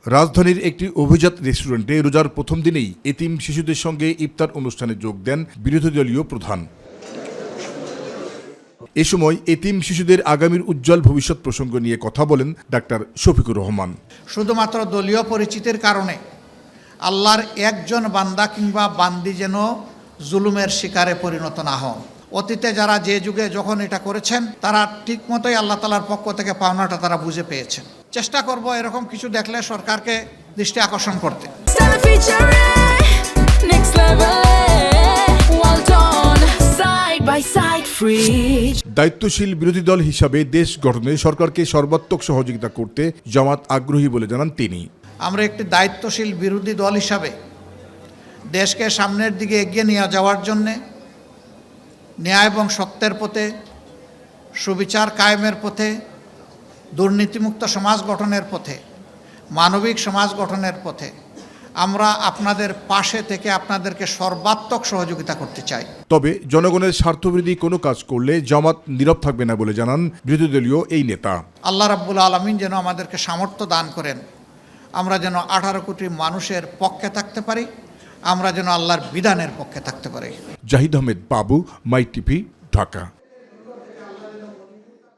রাজধানীর একটি অভিজাত রেস্টুরেন্টে রোজার প্রথম দিনেই এতিম শিশুদের সঙ্গে ইফতার অনুষ্ঠানে যোগ দেন বিরোধী দলীয় প্রধান। এ সময় এতিম শিশুদের আগামীর উজ্জ্বল ভবিষ্যৎ প্রসঙ্গ নিয়ে কথা বলেন ডাক্তার শফিকুর রহমান। শুধুমাত্র দলীয় পরিচিতির কারণে আল্লাহর একজন বান্দা কিংবা বান্দি যেন জুলুমের শিকারে পরিণত না হন। অতীতে যারা যে যুগে যখন এটা করেছেন তারা ঠিক মতোই আল্লাহ তাআলার পক্ষ থেকে পাওনাটা তারা বুঝে পেয়েছেন। চেষ্টা করব এরকম কিছু দেখলে সরকারকে দৃষ্টি আকর্ষণ করতে। দায়িত্বশীল বিরোধী দল হিসাবে দেশ গঠনে সরকারকে সর্বাত্মক সহযোগিতা করতে জামাত আগ্রহী বলে জানান তিনি। আমরা একটি দায়িত্বশীল বিরোধী দল হিসাবে দেশকে সামনের দিকে এগিয়ে নিয়ে যাওয়ার জন্যে ন্যায় এবং সত্যের পথে, সুবিচার কায়েমের পথে, দুর্নীতিমুক্ত সমাজ গঠনের পথে, মানবিক সমাজ গঠনের পথে আমরা আপনাদের পাশে থেকে আপনাদেরকে সর্বাত্মক সহযোগিতা করতে চাই। তবে জনগণের স্বার্থবিরোধী কোনো কাজ করলে জামাত নীরব থাকবে না বলে জানান বিরোধী দলীয় এই নেতা। আল্লাহ রাব্বুল আলামিন যেন আমাদেরকে সামর্থ্য দান করেন, আমরা যেন 18 কোটি মানুষের পক্ষে থাকতে পারি, আমরা যেন আল্লাহর বিধানের পক্ষে থাকতে পারি। জাহিদ আহমেদ বাবু, মাই টিভি, ঢাকা।